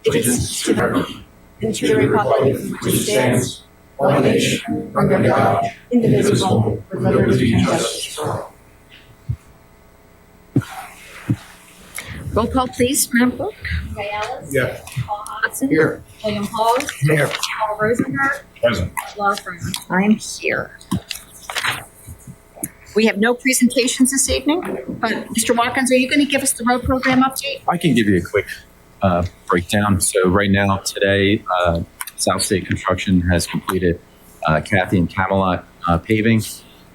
allegiance to the republic and to the republic for which it stands, one nation, under God, indivisible, with liberty and justice for all. Roll call, please, Madam Clerk. Ray Ellis. Yeah. Paul Hodson. Here. William Hall. Here. Paul Rosenberg. Present. Laura Freeman. I'm here. We have no presentations this evening, but Mr. Watkins, are you going to give us the road program update? I can give you a quick breakdown. So right now, today, South State Construction has completed Kathy and Camelot paving,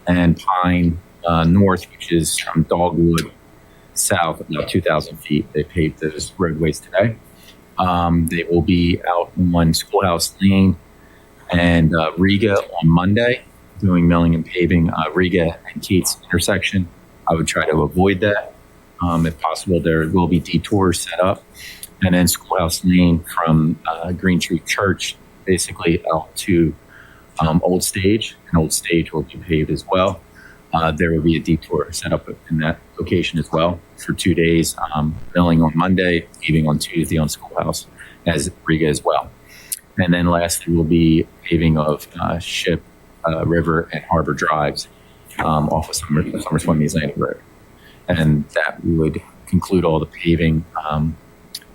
and Pine North, which is from Dogwood south, about 2,000 feet. They paved those roadways today. They will be out on Schoolhouse Lane and Riga on Monday, doing milling and paving. Riga and Kate's intersection, I would try to avoid that. If possible, there will be detours set up. And then Schoolhouse Lane from Green Tree Church, basically out to Old Stage, and Old Stage will be paved as well. There will be a detour set up in that location as well for 2 days, milling on Monday, paving on Tuesday on Schoolhouse, as Riga as well. And then lastly will be paving of Ship, River, and Harbor Drives off of Summer Swimming's Landing Road. And that would conclude all the paving.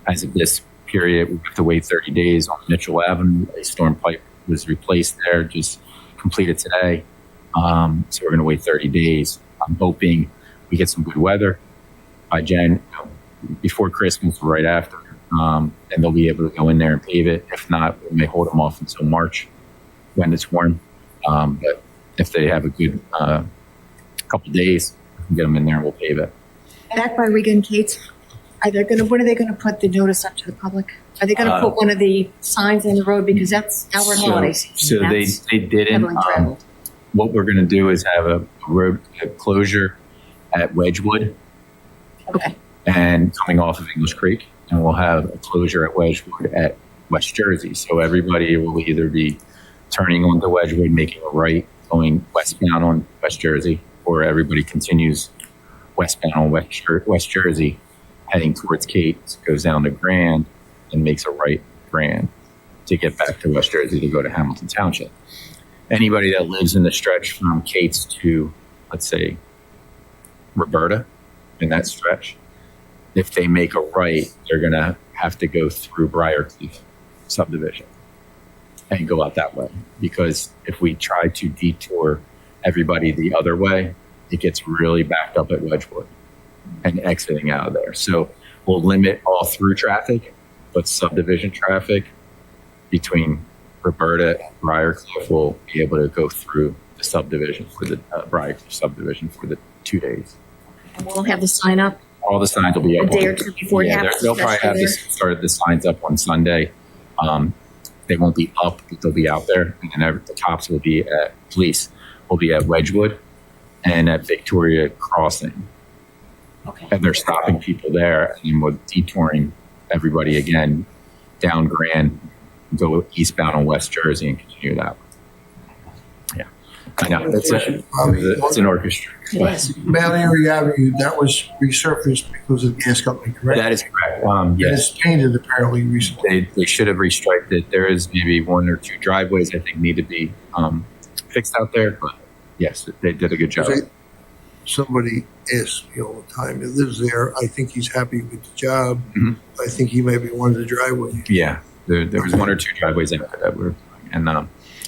As of this period, we have to wait 30 days on Mitchell Avenue. A storm pipe was replaced there, just completed today. So we're going to wait 30 days. I'm hoping we get some good weather by before Christmas, right after, and they'll be able to go in there and pave it. If not, we may hold them off until March when it's warm. But if they have a good couple days, we can get them in there and we'll pave it. Back by Riga and Kate's, when are they going to put the notice up to the public? Are they going to put one of the signs in the road? Because that's our holiday season. So they didn't. Heavily traveled. What we're going to do is have a road closure at Wedgwood. Okay. And coming off of English Creek, and we'll have a closure at Wedgwood at West Jersey. So everybody will either be turning onto Wedgwood, making a right, going westbound on West Jersey, or everybody continues westbound on West Jersey, heading towards Kate, goes down to Grand, and makes a right Grand to get back to West Jersey to go to Hamilton Township. Anybody that lives in the stretch from Kate's to, let's say, Roberta, in that stretch, if they make a right, they're going to have to go through Briarcliff subdivision and go out that way. Because if we try to detour everybody the other way, it gets really backed up at Wedgwood and exiting out of there. So we'll limit all through traffic, but subdivision traffic between Roberta and Briarcliff will be able to go through the subdivision for the Briarcliff subdivision for the 2 days. And we'll have the sign up All the signs will be up a day or two before it happens. they'll probably have started the signs up on Sunday. They won't be up, but they'll be out there. And then the cops will be police will be at Wedgwood and at Victoria Crossing. Okay. And they're stopping people there, and we're detouring everybody again down Grand, go eastbound on West Jersey, and continue that way. Yeah, I know it's an orchestra. Mount Airy Avenue, that was resurfaced because of the gas company, correct? That is correct. And Yes, it's painted apparently recently. they should have restriped it. There is maybe one or two driveways I think need to be fixed out there, but yes, they did a good job. Somebody asks me all the time, he lives there. I think he's happy with the job. Mhm. I think he may be one of the driveways. Yeah, there was one or two driveways out there that were, and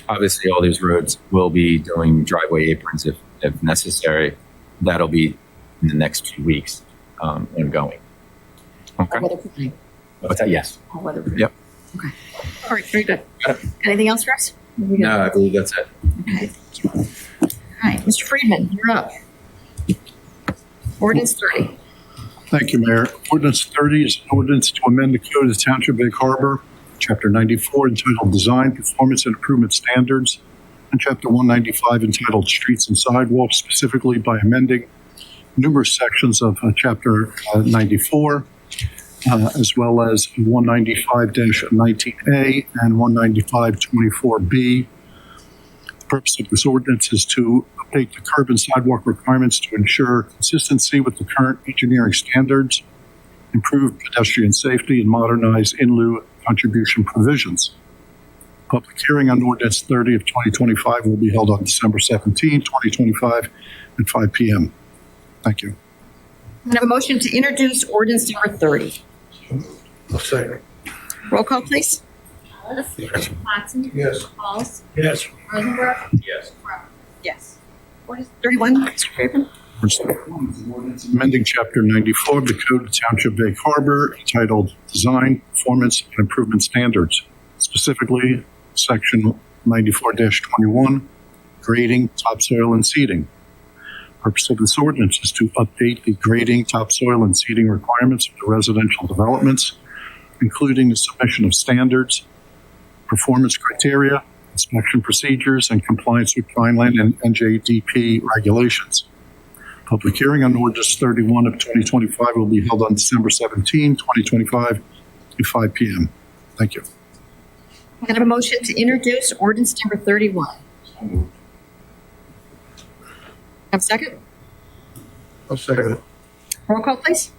obviously all these roads will be doing driveway aprons if necessary. That'll be in the next 2 weeks ongoing. Okay. All weather permitting. What's that? Yes. All weather permitting. Yep. Okay. All right. Very good. Anything else for us? No, I believe that's it. Okay. Thank you. All right, Mr. Friedman, you're up. Ordinance 30. Thank you, Mayor. Ordinance 30 is an ordinance to amend the code of the Township of Egg Harbor, Chapter 94 entitled Design, Performance, and Improvement Standards, and Chapter 195 entitled Streets and Sidewalks, specifically by amending numerous sections of Chapter 94, as well as 195-19A and 195-24B. The purpose of this ordinance is to update the curb and sidewalk requirements to ensure consistency with the current engineering standards, improve pedestrian safety, and modernize in lieu contribution provisions. Public hearing on ordinance 30 of 2025 will be held on December 17, 2025 at 5 p.m. Thank you. Can I have a motion to introduce ordinance number 30? Second. Roll call, please. Ellis. Yes. Watson. Yes. Pauls. Yes. Rosenberg. Yes. Crum. Yes. Ordinance 31, Mr. Friedman. Ordinance amending Chapter 94 of the Code of Township Lake Harbor entitled Design, Performance, and Improvement Standards, specifically Section 94-21, Grading, Topsoil, and Seeding. Purpose of this ordinance is to update the grading, topsoil, and seeding requirements of the residential developments, including the submission of standards, performance criteria, inspection procedures, and compliance with Vineland and NJDP regulations. Public hearing on ordinance 31 of 2025 will be held on December 17, 2025 at 5 p.m. Thank you. Can I have a motion to introduce ordinance number 31? Have a second? I'll second it. Roll call, please.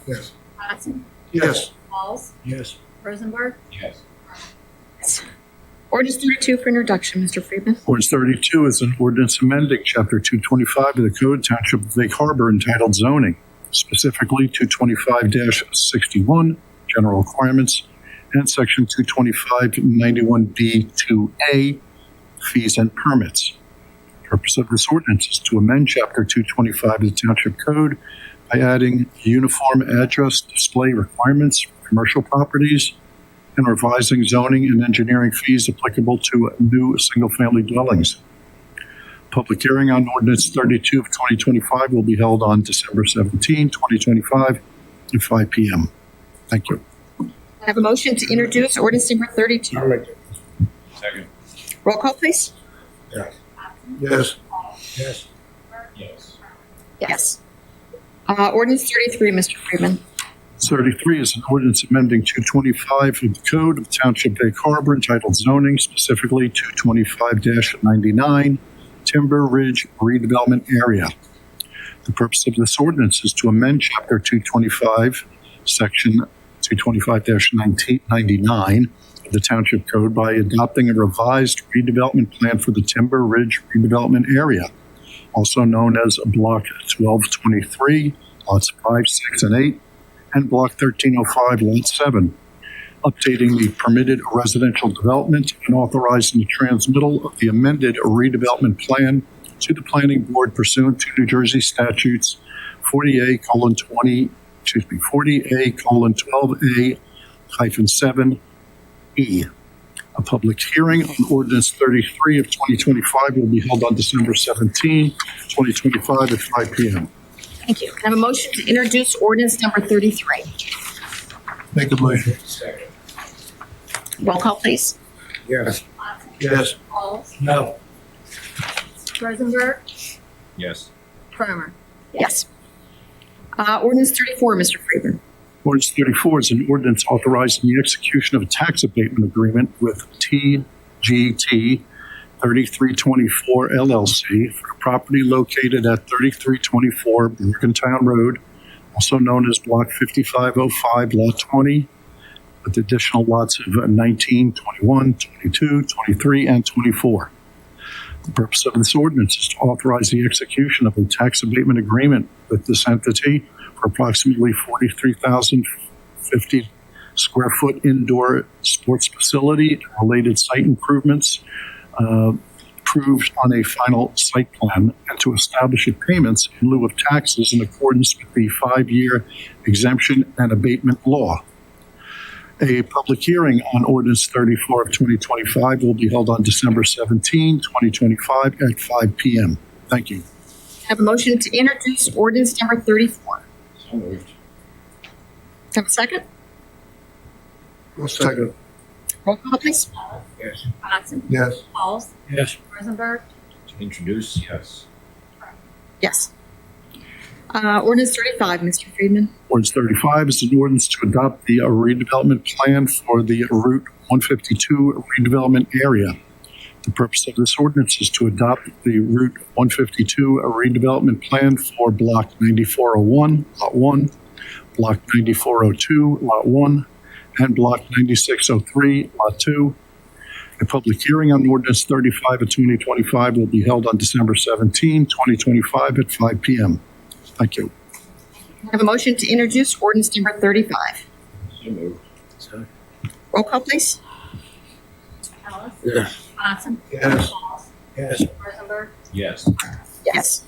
Yes. Watson. Yes. Pauls. Yes. Rosenberg. Yes. Ordinance 32 for introduction, Mr. Friedman. Ordinance 32 is an ordinance amending Chapter 225 of the Code Township of Lake Harbor entitled Zoning, specifically 225-61, General Requirements, and Section 225-91B2A, Fees and Permits. The purpose of this ordinance is to amend Chapter 225 of the Township Code by adding uniform address display requirements for commercial properties and revising zoning and engineering fees applicable to new single-family dwellings. Public hearing on ordinance 32 of 2025 will be held on December 17, 2025 at 5 p.m. Thank you. I have a motion to introduce ordinance number 32. I'll make it. Second. Roll call, please. Yes. Watson. Yes. Pauls. Yes. Yes. Yes. Ordinance 33, Mr. Friedman. 33 is an ordinance amending 225 of the Code of Township Lake Harbor entitled Zoning, specifically 225-99, Timber Ridge Redevelopment Area. The purpose of this ordinance is to amend Chapter 225, Section 225-99 of the Township Code by adopting a revised redevelopment plan for the Timber Ridge Redevelopment Area, also known as Block 1223, lots 5, 6, and 8, and Block 1305, Lot 7, updating the permitted residential development and authorizing the transmittal of the amended redevelopment plan to the Planning Board pursuant to New Jersey statutes 40A:12A-7E. A public hearing on ordinance 33 of 2025 will be held on December 17, 2025 at 5 p.m. Thank you. Can I have a motion to introduce ordinance number 33? Make a motion. Second. Roll call, please. Yes. Watson. Yes. Pauls. No. Rosenberg. Yes. Crum. Yes. Ordinance 34, Mr. Friedman. Ordinance 34 is an ordinance authorizing the execution of a tax abatement agreement with TGT 3324 LLC for a property located at 3324 Morgantown Road, also known as Block 5505, Lot 20, with additional lots of 19, 21, 22, 23, and 24. The purpose of this ordinance is to authorize the execution of a tax abatement agreement with this entity for approximately 43,050 square foot indoor sports facility and related site improvements approved on a final site plan, and to establish payments in lieu of taxes in accordance with the 5-year exemption and abatement law. A public hearing on ordinance 34 of 2025 will be held on December 17, 2025 at 5 p.m. Thank you. I have a motion to introduce ordinance number 34. So moved. Have a second? I'll second. Roll call, please. Ellis. Yes. Watson. Yes. Pauls. Yes. Rosenberg. To introduce, yes. Yes. Ordinance 35, Mr. Friedman. Ordinance 35 is an ordinance to adopt the redevelopment plan for the Route 152 redevelopment area. The purpose of this ordinance is to adopt the Route 152 redevelopment plan for Block 9401, Lot 1, Block 9402, Lot 1, and Block 9603, Lot 2. A public hearing on ordinance 35 of 2025 will be held on December 17, 2025 at 5 p.m. Thank you. I have a motion to introduce ordinance number 35. So moved. Roll call, please. Ellis. Yes. Johnson. Yes. Pauls. Yes. Rosenberg. Yes. Yes.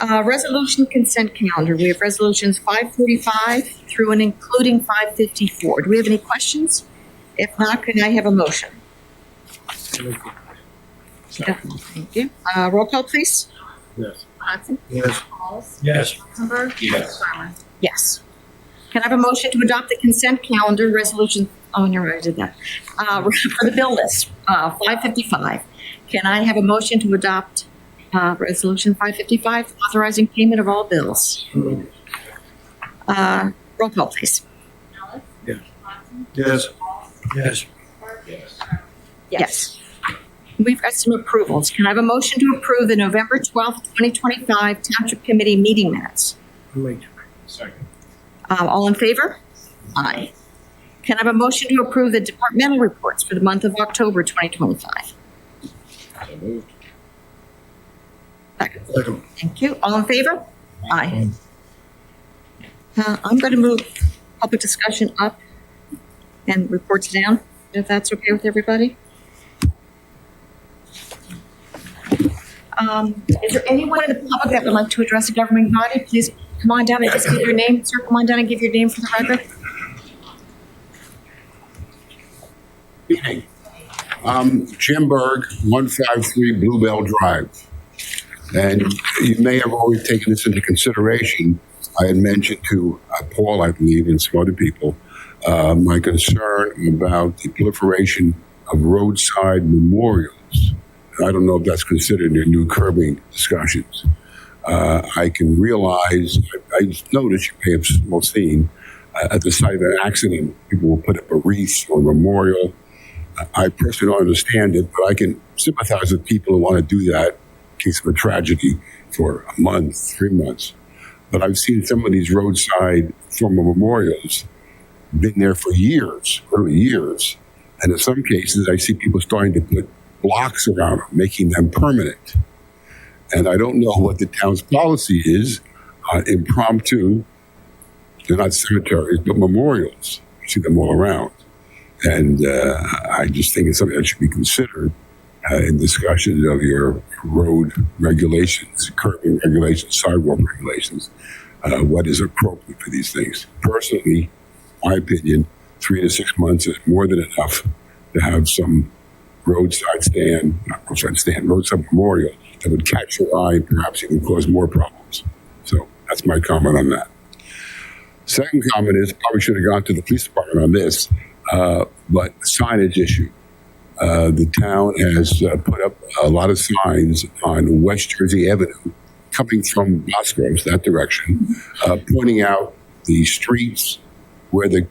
Resolution consent calendar. We have resolutions 545 through and including 554. Do we have any questions? If not, can I have a motion? Yeah, thank you. Roll call, please. Yes. Johnson. Yes. Pauls. Yes. Rosenberg. Yes. Farmer. Yes. Can I have a motion to adopt the consent calendar resolution? Oh, no, I did that. For the bill list, 555. Can I have a motion to adopt resolution 555, authorizing payment of all bills? Roll call, please. Ellis. Yes. Johnson. Yes. Pauls. Yes. Rosenberg. Yes. Yes. We've got some approvals. Can I have a motion to approve the November 12th, 2025 Township Committee meeting minutes? Second. All in favor? Aye. Can I have a motion to approve the departmental reports for the month of October 2025? So moved. Second. Thank you. All in favor? Aye. I'm going to move public discussion up and reports down, if that's okay with everybody. Is there anyone in the public that would like to address a government body? Please come on down and just give your name. Sir, come on down and give your name for the record. Evening. Jim Berg, 153 Bluebell Drive. And you may have already taken this into consideration. I had mentioned to Paul, I believe, and some other people, my concern about the proliferation of roadside memorials. I don't know if that's considered in your new curbing discussions. I can realize, I noticed, you may have well seen, at the site of an accident, people will put up a wreath or a memorial. I personally don't understand it, but I can sympathize with people who want to do that in case of a tragedy for a month, 3 months. But I've seen some of these roadside former memorials been there for years, literally years. And in some cases, I see people starting to put blocks around them, making them permanent. And I don't know what the town's policy is, impromptu, they're not cemeteries, but memorials. You see them all around. And I just think it's something that should be considered in discussions of your road regulations, curbing regulations, sidewalk regulations, what is appropriate for these things. Personally, my opinion, 3 to 6 months is more than enough to have some roadside memorial that would catch your eye and perhaps even cause more problems. So that's my comment on that. Second comment is, probably should have gone to the police department on this, but signage issue. The town has put up a lot of signs on West Jersey Avenue, coming from Bosco's, that direction, pointing out the streets where the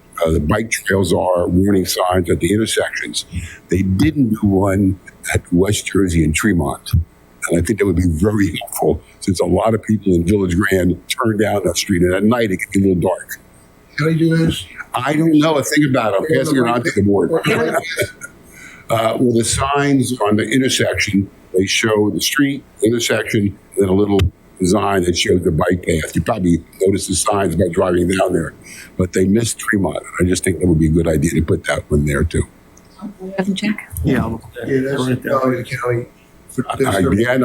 bike trails are, warning signs at the intersections. They didn't do one at West Jersey and Tremont. And I think that would be very helpful, since a lot of people in Village Grand turn down that street, and at night it can be a little dark. Can I do this? I don't know a thing about it. I'm passing it on to the board. Well, the signs on the intersection, they show the street, intersection, and then a little design that shows the bike path. You probably noticed the signs by driving down there, but they missed Tremont. I just think that would be a good idea to put that one there too. Doesn't check. Yeah, that's the county. Again,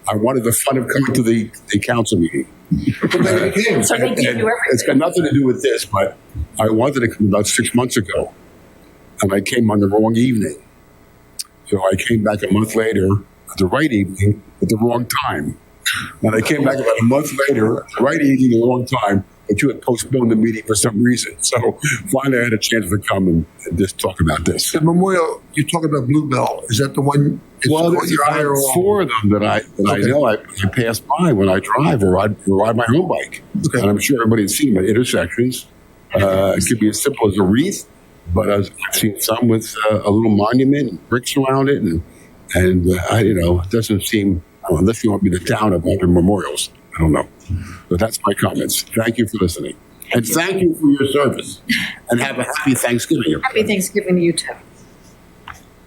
I wanted the fun of coming to the council meeting. So they give you everything. It's got nothing to do with this, but I wanted to come about 6 months ago, and I came on the wrong evening. So I came back a month later at the right evening at the wrong time. And I came back about a month later, the right evening, the wrong time, but you had postponed the meeting for some reason. So finally I had a chance to come and just talk about this. The memorial, you talk about Bluebell. Is that the one? Well, there's about 4 of them that I know I pass by when I drive or ride my home bike. Okay. And I'm sure everybody's seen them at intersections. It could be as simple as a wreath, but I've seen some with a little monument and bricks around it. And it doesn't seem, unless you want to be the town of 100 memorials. I don't know. But that's my comments. Thank you for listening. And thank you for your service. And have a happy Thanksgiving. everybody. Happy Thanksgiving to you too.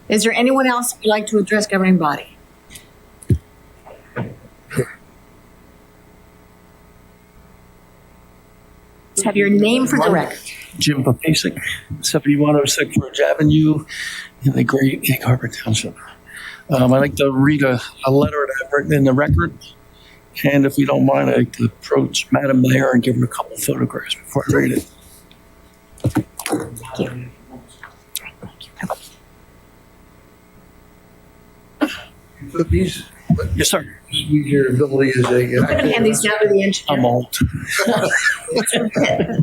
Is there anyone else who'd like to address governing body? Let's have your name for the record. Jim Papasik, 7106 Ridge Avenue in the great Egg Harbor Township. I'd like to read a letter that I've written in the record. And if you don't mind, I'd like to approach Madam Mayor and give her a couple photographs before I read it. Thank you. So these, Yes, sir. your ability as I'm going to hand a, these down to the I'm engineer. old.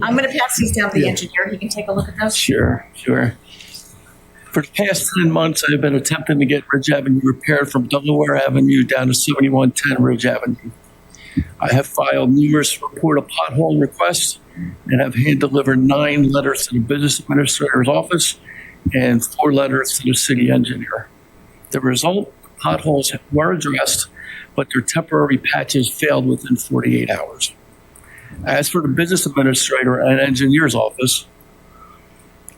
I'm going to pass these down to the engineer. He can take a look at those. Sure. For the past 10 months, I've been attempting to get Ridge Avenue repaired from Delaware Avenue down to 7110 Ridge Avenue. I have filed numerous report of pothole requests and have hand-delivered 9 letters to the business administrator's office and 4 letters to the city engineer. The result, potholes were addressed, but their temporary patches failed within 48 hours. As for the business administrator and engineer's office,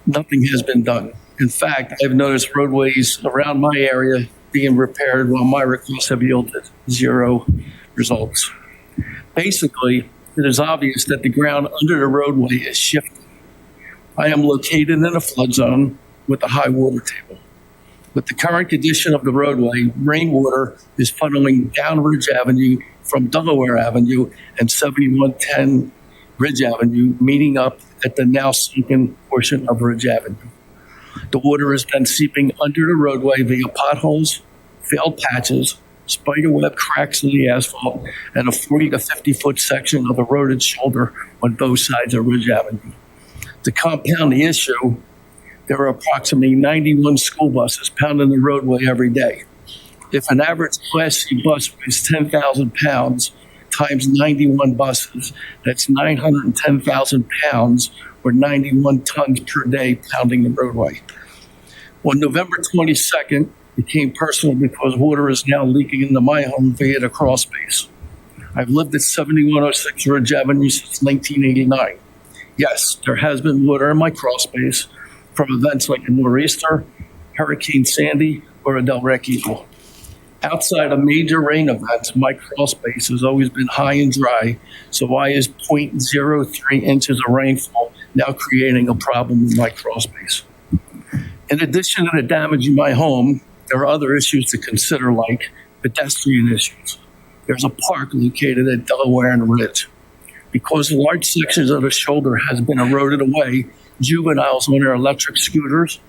nothing has been done. In fact, I've noticed roadways around my area being repaired while my requests have yielded 0 results. Basically, it is obvious that the ground under the roadway is shifting. I am located in a flood zone with a high water table. With the current condition of the roadway, rainwater is funneling down Ridge Avenue from Delaware Avenue and 7110 Ridge Avenue, meeting up at the now sunken portion of Ridge Avenue. The water has been seeping under the roadway via potholes, failed patches, spiderweb cracks in the asphalt, and a 40 to 50 foot section of eroded shoulder on both sides of Ridge Avenue. To compound the issue, there are approximately 91 school buses pounding the roadway every day. If an average Class C bus weighs 10,000 pounds times 91 buses, that's 910,000 pounds or 91 tons per day pounding the roadway. On November 22nd, it became personal because water is now leaking into my home via the crawl space. I've lived at 7106 Ridge Avenue since 1989. Yes, there has been water in my crawl space from events like a nor'easter, Hurricane Sandy, or a Del Rey Eagle. Outside of major rain events, my crawl space has always been high and dry, so why is 0.03 inches of rainfall now creating a problem in my crawl space? In addition to the damage in my home, there are other issues to consider, like pedestrian issues. There's a park located at Delaware and Ridge. Because large sections of the shoulder has been eroded away, juveniles on their electric scooters,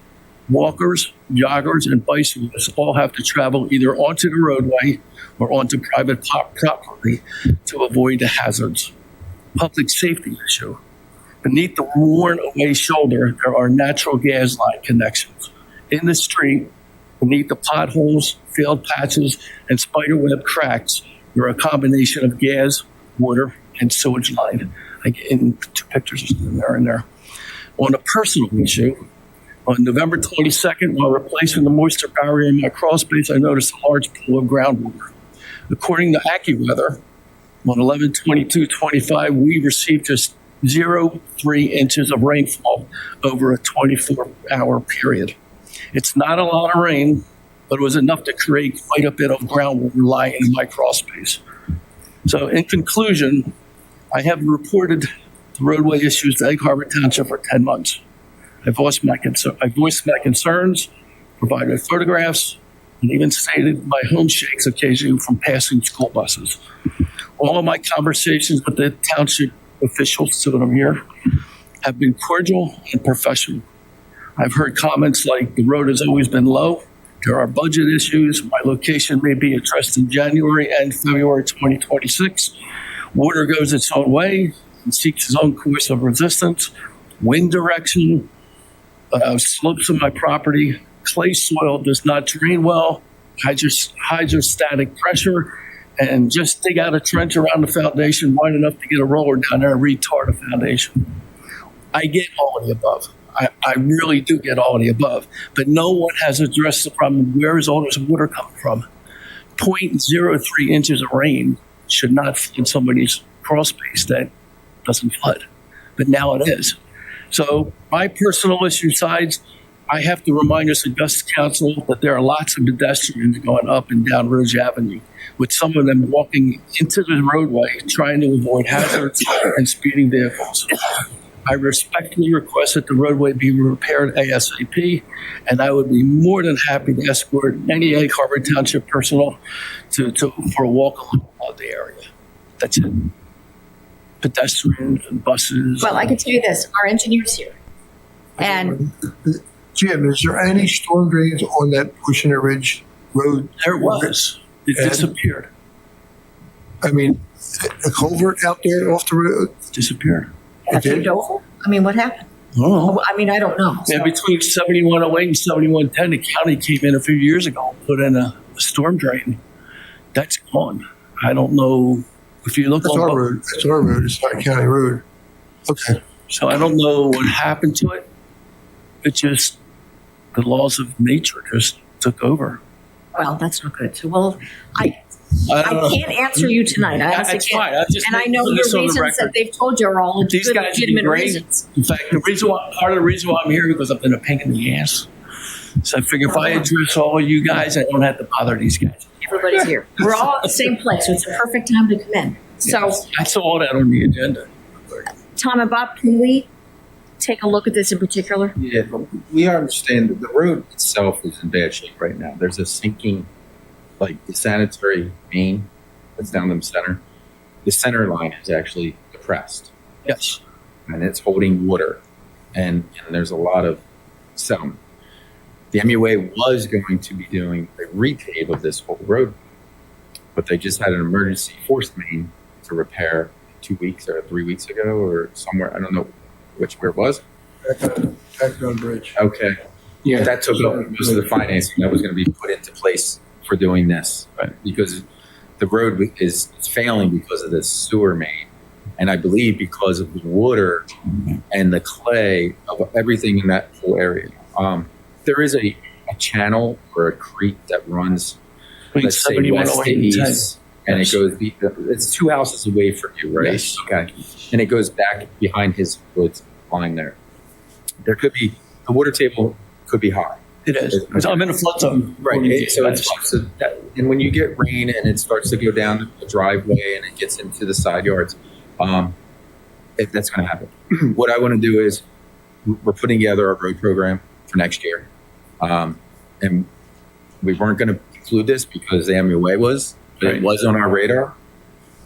walkers, joggers, and bicyclists all have to travel either onto the roadway or onto private property to avoid the hazards. Public safety issue. Beneath the worn away shoulder, there are natural gas line connections. In the street, beneath the potholes, failed patches, and spiderweb cracks, there are a combination of gas, water, and sewage line. I get in 2 pictures in there. On a personal issue, on November 22nd, while replacing the moisture barrier in my crawl space, I noticed a large pool of groundwater. According to AccuWeather, on 11/22/25, we received just 0.3 inches of rainfall over a 24-hour period. It's not a lot of rain, but it was enough to create quite a bit of groundwater lying in my crawl space. So in conclusion, I have reported the roadway issues to Egg Harbor Township for 10 months. I voiced my concerns, provided photographs, and even stated my home shakes occasionally from passing school buses. All of my conversations with the township officials, 2 of them here, have been cordial and professional. I've heard comments like the road has always been low, there are budget issues, my location may be addressed in January and February 2026, water goes its own way and seeks its own course of resistance, wind direction, slopes of my property, clay soil does not drain well, hydrostatic pressure, and just dig out a trench around the foundation wide enough to get a roller down there and retard the foundation. I get all of the above. I really do get all of the above. But no one has addressed the problem. Where is all this water coming from? 0.03 inches of rain should not flood somebody's crawl space that doesn't flood. but now it is. So my personal issue sides, I have to remind us Augusta Council that there are lots of pedestrians going up and down Ridge Avenue, with some of them walking into the roadway trying to avoid hazards and speeding vehicles. I respectfully request that the roadway be repaired ASAP, and I would be more than happy to escort any Egg Harbor Township personnel for a walk along the area. That's it. Pedestrians and buses. Well, I can tell you this, our engineer's here. And Jim, is there any storm drains on that portion of Ridge Road? There was. It And- disappeared. I mean, a culvert out there off the road? Disappeared. have you over? I mean, what happened? Oh. I mean, I don't know. Yeah, between 7108 and 7110, the county came in a few years ago and put in a storm drain. That's gone. I don't know if you look That's on our road. That's our road. It's not a county road. Okay. So I don't know what happened to it. It just, the laws of nature just took over. Well, that's not good. So, well, I I don't know. can't answer you tonight. I honestly That's can't. fine. I just And I know put your this on the reasons that record. they've told you are all These good, guys would be legitimate great. reasons. In fact, part of the reason why I'm here because I've been a pain in the ass. So I figure if I address all of you guys, I don't have to bother these guys. Everybody's here. We're all at the same place, so it's a perfect time to come in. So, I saw all that on the agenda. Tom and Bob, can we take a look at this in particular? Yeah, but we understand that the road itself is in bad shape right now. There's a sinking, like the sanitary main that's down the center. The center line is actually depressed Yes. and it's holding water, and there's a lot of settlement. The MUA was going to be doing a repave of this whole road, but they just had an emergency force main to repair 2 weeks or 3 weeks ago or somewhere. I don't know where it was. Background Bridge. Okay. Yeah, that took up most of the financing that was going to be put into place for doing this. Right. Because the road is failing because of this sewer main. And I believe because of the water and the clay of everything in that whole area. There is a channel or a creek that runs, Between let's say, west to 7108 and 10. east. And it goes, it's 2 houses away from you, right? Yes. Okay. And it goes back behind his woods line there. There could be, the water table could be high. It is. 'Cause I'm in a flood zone. Right. And when you get rain and it starts to go down the driveway and it gets into the side yards, that's going to happen. What I want to do is we're putting together a road program for next year. And we weren't going to include this because the MUA was, but it was on our radar.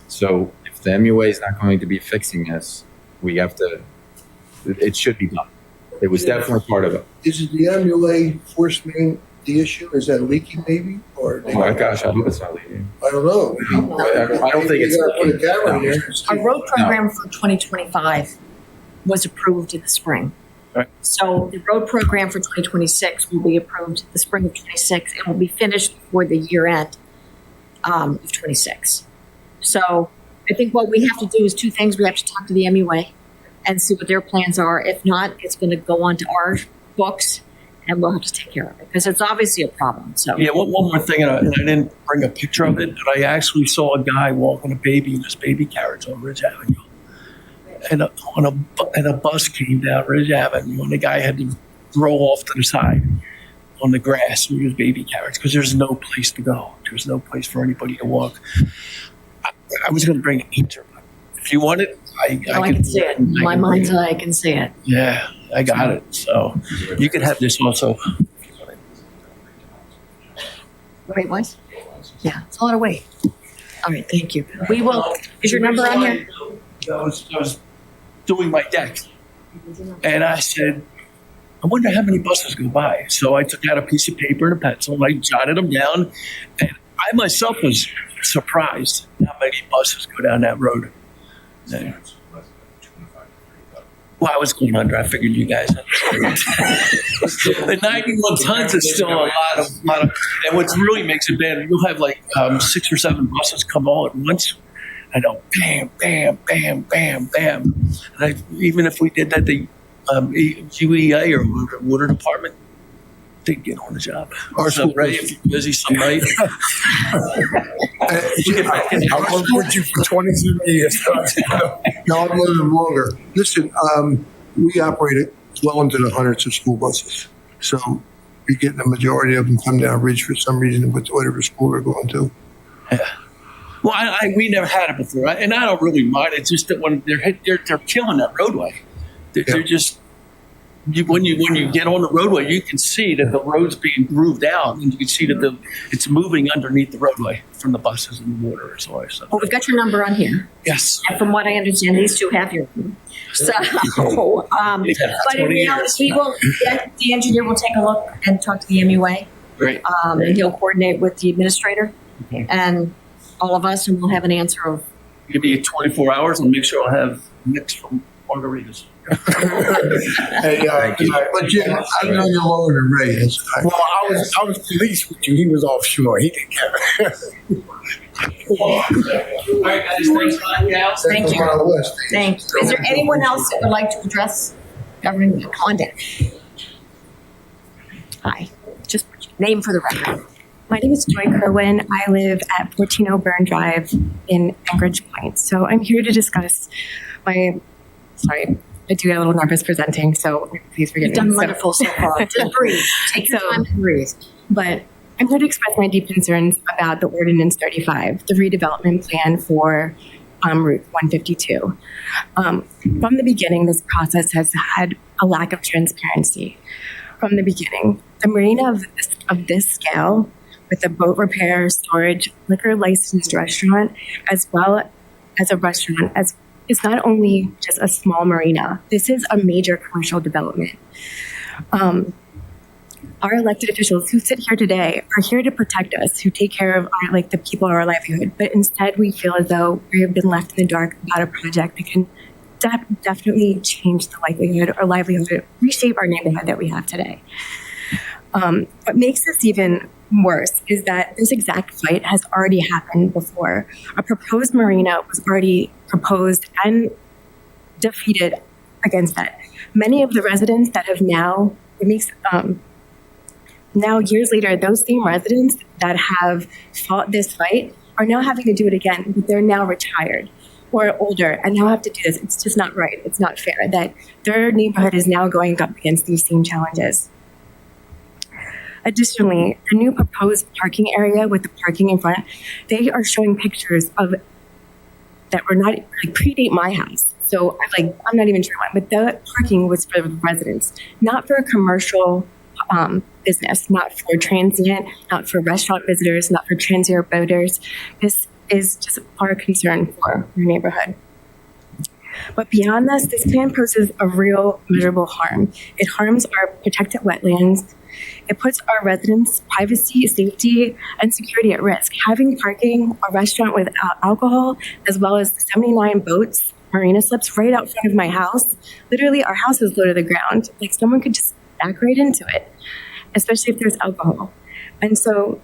So if the MUA is not going to be fixing this, we have to, it should be done. It was definitely part of it. Is it the MUA force main the issue? Is that leaking maybe? Or Oh my gosh, I hope it's not leaking. I don't know. I don't think it's You gotta put a leaking. camera in No. there. Our road program for 2025 was approved in the spring. Right. So the road program for 2026 will be approved the spring of 26 and will be finished before the year end of 26. So I think what we have to do is two things. We have to talk to the MUA and see what their plans are. If not, it's going to go on to our books and we'll have to take care of it because it's obviously a problem. So Yeah, one more thing, and I didn't bring a picture of it, but I actually saw a guy walking a baby in his baby carriage on Ridge Avenue. And a bus came down Ridge Avenue, and the guy had to roll off to the side on the grass with his baby carriage because there's no place to go. There's no place for anybody to walk. I was going to bring a picture, but if you want it, I can see it. I My can mind's bring it. eye, I can see it. Yeah, I got it. So you can have this also. Wait, what? Yeah, it's a lot of weight. All right, thank you. We will, is your number on here? I was doing my deck, and I said, I wonder how many buses go by. So I took out a piece of paper and a pencil, and I jotted them down, and I myself was surprised how many buses go down that road. Well, I was going under. I figured you guys. The 91 tons is still a lot of. And what really makes it bad, you'll have like 6 or 7 buses come all at once. I know, bam, bam, bam, bam, bam. And even if we did that, the UEA or water department, did get on the job. Our So, school Ray, if you're busy some night. I worked with you for 27 years. No, I'm living longer. Listen, we operate well into the hundreds of school buses. So we get the majority of them come down Ridge for some reason with whatever school they're going to. Well, we never had it before, and I don't really mind. It's just that when they're killing that roadway. They're just when you get on the roadway, you can see that the road's being grooved out, and you can see that it's moving underneath the roadway from the buses and the water. So, Well, we've got your number on here. yes, And from what I understand, these two have your number. So, but in 20 reality, years. the engineer will take a look and talk to the MUA. great. And he'll coordinate with the administrator Okay. and all of us, and we'll have an answer of. Give me 24 hours, and make sure I'll have mix from margaritas. Hey, but Jim, I know you're lower than Ray. That's fine. Well, I was police with you. He was offshore. He didn't care. All right, guys, thanks for that, gals. Thank you. On our list. Thank you. Is there anyone else that would like to address governing conduct? Hi, just name for the record. My name is Joy Kerwin. I live at 14 O'Burn Drive in Anchorage Point. So I'm here to discuss sorry, I do get a little nervous presenting, so please forgive You've me. done So- wonderful so far. Just breathe. Take your time and breathe. But I'm here to express my deep concerns about the Ordinance 35, the redevelopment plan for Route 152. From the beginning, this process has had a lack of transparency. From the beginning, the marina of this scale, with a boat repair, storage, liquor licensed restaurant, as well as a restaurant, is not only just a small marina. This is a major commercial development. Our elected officials who sit here today are here to protect us, who take care of the people of our livelihood. But instead, we feel as though we have been left in the dark about a project that can definitely change the livelihood, reshape our neighborhood that we have today. What makes this even worse is that this exact fight has already happened before. A proposed marina was already proposed and defeated against that. Many of the residents that have now years later, those same residents that have fought this fight are now having to do it again, but they're now retired or older and now have to do this. It's just not right. It's not fair that their neighborhood is now going up against these same challenges. Additionally, the new proposed parking area with the parking in front, they are showing pictures of that were not predate my house. So I'm not even sure why, but the parking was for residents, not for commercial business, not for transient, not for restaurant visitors, not for transient boaters. This is just our concern for our neighborhood. But beyond this plan poses a real measurable harm. It harms our protected wetlands. It puts our residents' privacy, safety, and security at risk. Having parking, a restaurant with alcohol, as well as 79 boats, marina slips right out front of my house. Literally, our house is low to the ground. Someone could just back right into it, especially if there's alcohol. And so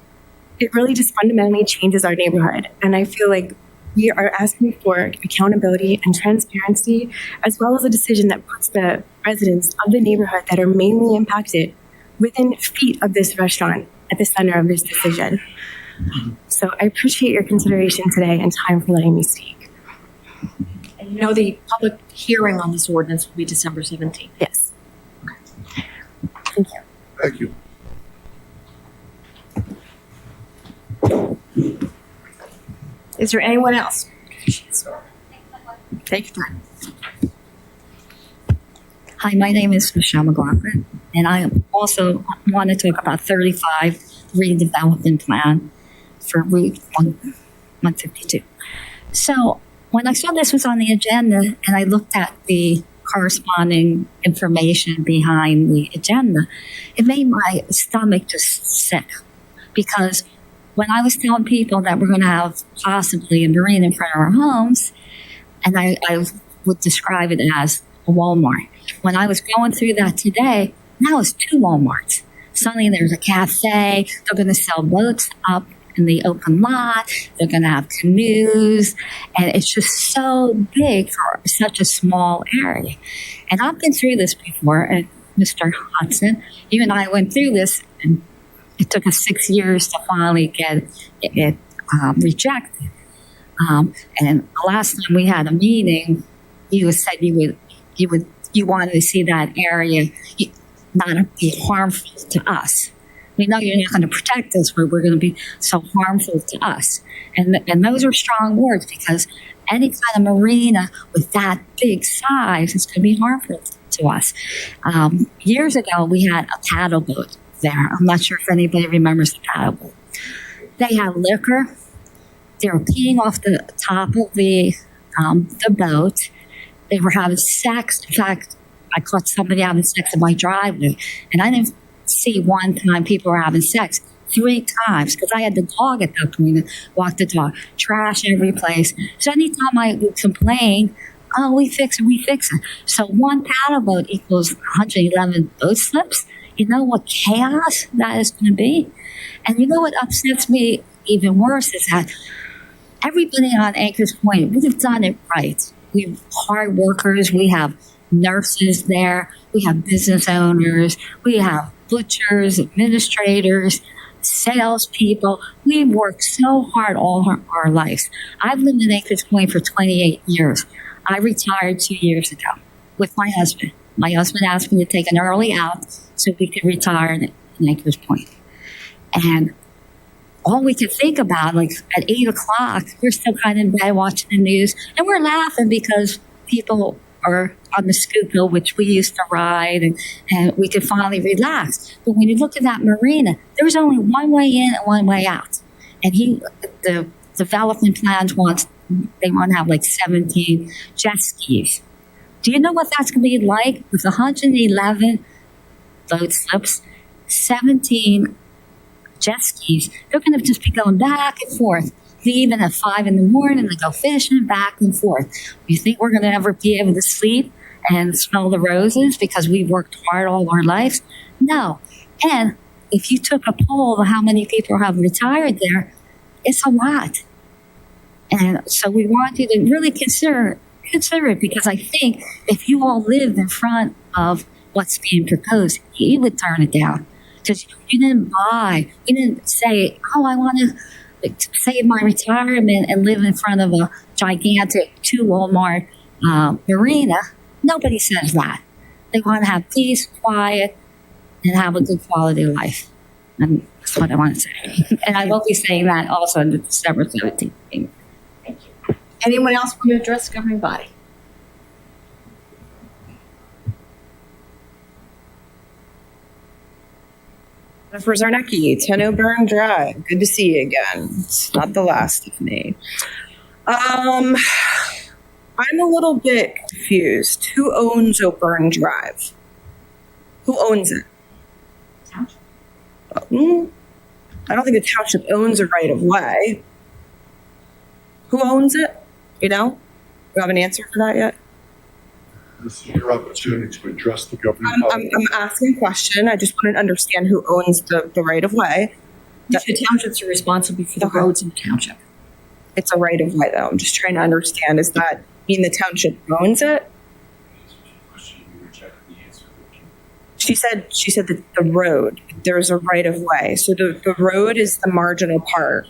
it really just fundamentally changes our neighborhood. And I feel like we are asking for accountability and transparency, as well as a decision that puts the residents of the neighborhood that are mainly impacted within feet of this restaurant at the center of this decision. So I appreciate your consideration today and time for letting me speak. And the public hearing on this ordinance will be December 17th. Yes. Thank you. Thank you. Is there anyone else? Take your time. Hi, my name is Michelle McLaughlin, and I also want to talk about 35 redevelopment plan for Route 152. So when I saw this was on the agenda and I looked at the corresponding information behind the agenda, it made my stomach just sick, because when I was telling people that we're going to have possibly a marina in front of our homes, and I would describe it as a Walmart. When I was going through that today, now it's 2 Walmarts. Suddenly there's a cafe. They're going to sell boats up in the open lot. They're going to have canoes. And it's just so big for such a small area. And I've been through this before. And Mr. Hudson, you and I went through this And it took us 6 years to finally get it rejected. And the last time we had a meeting, you said you wanted to see that area not be harmful to us. We know you're not going to protect us, but we're going to be so harmful to us. And those are strong words, because any kind of marina with that big size is going to be harmful to us. Years ago, we had a paddle boat there. I'm not sure if anybody remembers the paddle boat. They had liquor. They were peeing off the top of the boat. They were having sex. In fact, I caught somebody having sex in my driveway, and I didn't see one time people were having sex. 3 times, because I had the dog at that point, walk the dog, trash every place. So anytime I would complain, oh, we fix it. So one paddle boat equals 111 boat slips. You know what chaos that is going to be? And you know what upsets me even worse is that everybody on Anchor's Point, we've done it right. We're hard workers. We have nurses there. We have business owners. We have butchers, administrators, salespeople. We've worked so hard all our lives. I've lived in Anchor's Point for 28 years. I retired 2 years ago with my husband. My husband asked me to take an early out so we could retire in Anchor's Point. And all we could think about, like at 8 o'clock, we're still kind of in bed watching the news, and we're laughing because people are on the Schuylkill, which we used to ride, and we could finally relax. But when you look at that marina, there was only one way in and one way out. And the development plans they want to have like 17 jet skis. Do you know what that's going to be like with 111 boat slips, 17 jet skis? They're going to just be going back and forth, leaving at 5 in the morning to go fishing, back and forth. You think we're going to ever be able to sleep and smell the roses because we've worked hard all our lives? No. And if you took a poll of how many people have retired there, it's a lot. And so we want you to really consider it, because I think if you all lived in front of what's being proposed, you would turn it down. Because you didn't say, oh, I want to save my retirement and live in front of a gigantic 2 Walmart marina. Nobody says that. They want to have peace, quiet, and have a good quality of life. And that's what I want to say. And I will be saying that also on the December 17th meeting. Thank you. Anyone else want to address the governing body? Jennifer Zarnecki, 10 O'Burn Drive. Good to see you again. It's not the last of me. I'm a little bit confused. Who owns O'Burn Drive? Who owns it? Township. I don't think the township owns a right of way. Who owns it? You know? Do you have an answer for that yet? This is your opportunity to address the governing I'm body. asking a question. I just want to understand who owns the right of way. The townships are responsible for the roads in the township. It's a right of way, though. I'm just trying to understand. Does that mean the township owns it? She said that the road, there's a right of way. So the road is the marginal part.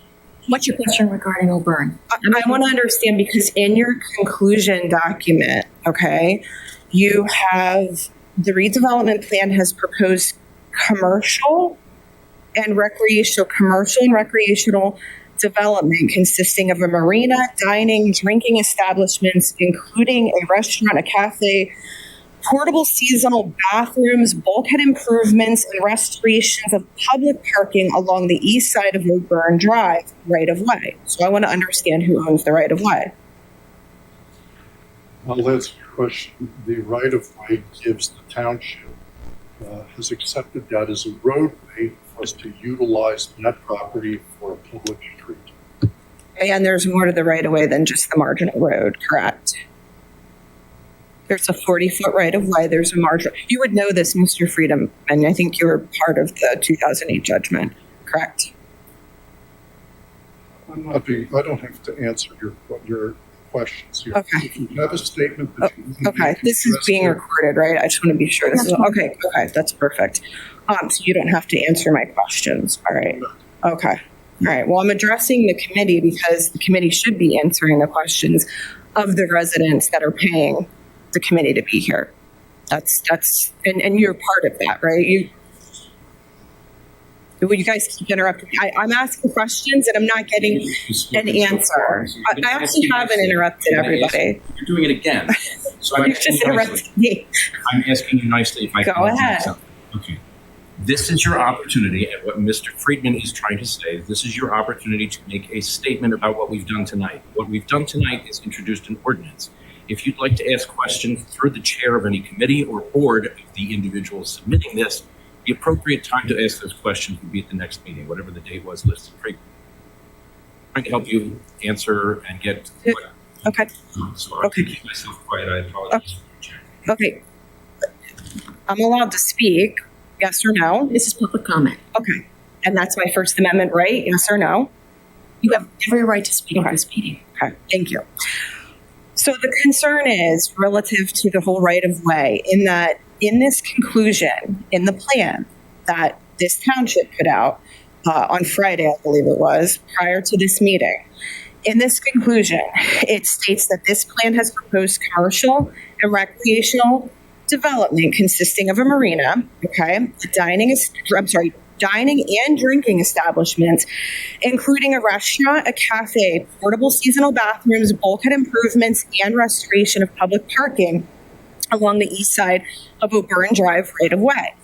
What's your question regarding O'Burn? I want to understand, because in your conclusion document, okay, you have the redevelopment plan has proposed commercial and recreational development consisting of a marina, dining, drinking establishments, including a restaurant, a cafe, portable seasonal bathrooms, bulkhead improvements, and restorations of public parking along the east side of O'Burn Drive right of way. So I want to understand who owns the right of way. I'll answer your question. The right of way gives the township, has accepted that as a roadway for us to utilize that property for a public street. And there's more to the right of way than just the marginal road, correct? There's a 40-foot right of way. There's a marginal. You would know this, Mr. Freedom, and I think you were part of the 2008 judgment, correct? I don't have to answer your questions here. Okay. If you have a statement that you want to Okay, make, this is address being it. recorded, right? I just want to be sure this is, okay, that's perfect. So you don't have to answer my questions, all right? Okay, all right, well, I'm addressing the committee because the committee should be answering the questions of the residents that are paying the committee to be here. And you're part of that, right? You guys keep interrupting me. I'm asking questions and I'm not getting an answer. I actually haven't interrupted everybody. You're doing it again. So I'm You asking just you interrupted nicely. me. I'm asking you nicely if I Go can interject ahead. something. Okay. This is your opportunity, and what Mr. Friedman is trying to say, this is your opportunity to make a statement about what we've done tonight. What we've done tonight is introduced an ordinance. If you'd like to ask questions through the chair of any committee or board of the individual submitting this, the appropriate time to ask those questions would be at the next meeting, whatever the date was listed. Trying to help you answer and get. Okay. So I'll Okay. keep myself quiet. I apologize. Okay. I'm allowed to speak, yes or no? This is public comment. Okay. And that's my First Amendment right, yes or no? You have every right to speak at this meeting. Okay, thank you. So the concern is relative to the whole right of way in that in this conclusion, in the plan that this township put out on Friday, I believe it was, prior to this meeting, in this conclusion, it states that this plan has proposed commercial and recreational development consisting of a marina, dining and drinking establishments, including a restaurant, a cafe, portable seasonal bathrooms, bulkhead improvements, and restoration of public parking along the east side of O'Byrne Drive right of way.